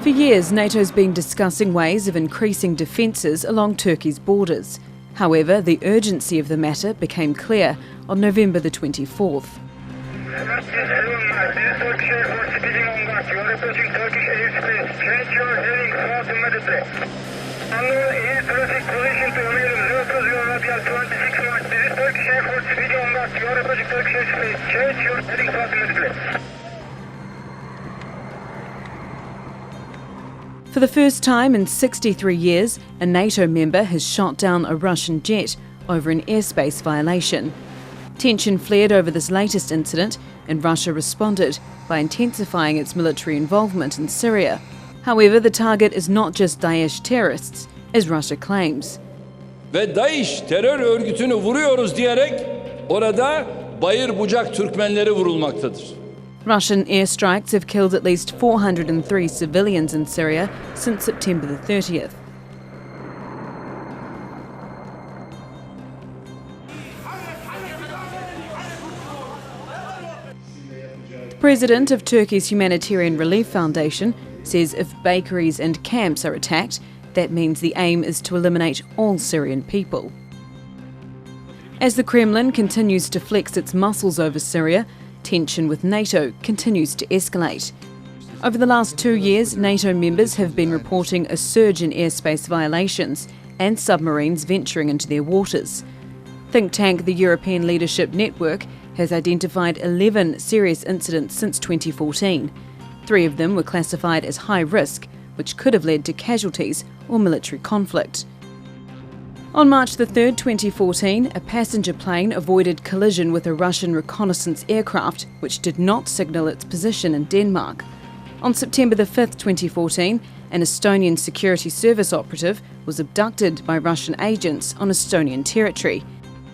For years, NATO's been discussing ways of increasing defences along Turkey's borders. However, the urgency of the matter became clear on November the 24th. For the first time in 63 years, a NATO member has shot down a Russian jet over an airspace violation. Tension flared over this latest incident, and Russia responded by intensifying its military involvement in Syria. However, the target is not just Daesh terrorists, as Russia claims. Ve Daesh terör örgütünü vuruyoruz diyerek orada bayır bucak Türkmenleri vurulmaktadır. Russian airstrikes have killed at least 403 civilians in Syria since September the 30th. The president of Turkey's Humanitarian Relief Foundation says if bakeries and camps are attacked, that means the aim is to eliminate all Syrian people. As the Kremlin continues to flex its muscles over Syria, tension with NATO continues to escalate. Over the last 2 years, NATO members have been reporting a surge in airspace violations and submarines venturing into their waters. Think tank The European Leadership Network has identified 11 serious incidents since 2014. 3 of them were classified as high risk, which could have led to casualties or military conflict. On March the 3rd, 2014, a passenger plane avoided collision with a Russian reconnaissance aircraft, which did not signal its position in Denmark. On September the 5th, 2014, an Estonian security service operative was abducted by Russian agents on Estonian territory.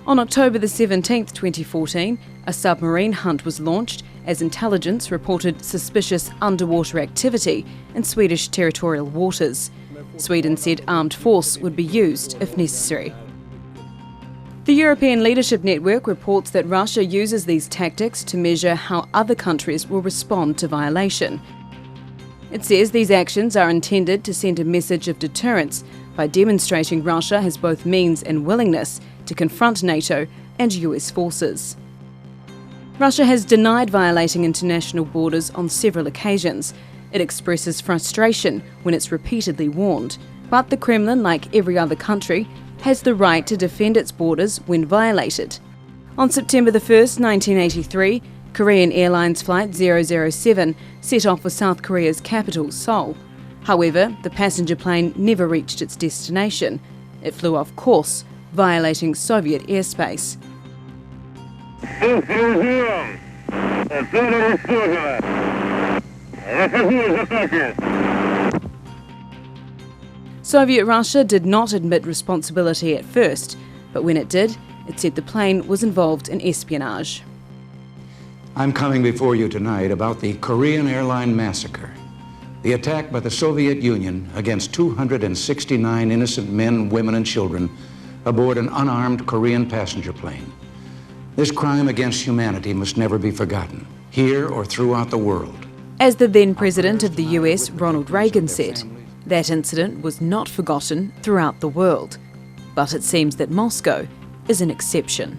On October the 17th, 2014, a submarine hunt was launched as intelligence reported suspicious underwater activity in Swedish territorial waters. Sweden said armed force would be used if necessary. The European Leadership Network reports that Russia uses these tactics to measure how other countries will respond to violation. It says these actions are intended to send a message of deterrence by demonstrating Russia has both means and willingness to confront NATO and US forces. Russia has denied violating international borders on several occasions. It expresses frustration when it's repeatedly warned. But the Kremlin, like every other country, has the right to defend its borders when violated. On September the 1st, 1983, Korean Airlines Flight 007 set off for South Korea's capital, Seoul. However, the passenger plane never reached its destination. It flew off course, violating Soviet airspace. Soviet Russia did not admit responsibility at first, but when it did, it said the plane was involved in espionage. I'm coming before you tonight about the Korean airline massacre, the attack by the Soviet Union against 269 innocent men, women, and children aboard an unarmed Korean passenger plane. This crime against humanity must never be forgotten, here or throughout the world. As the then President of the US, Ronald Reagan, said, that incident was not forgotten throughout the world. But it seems that Moscow is an exception.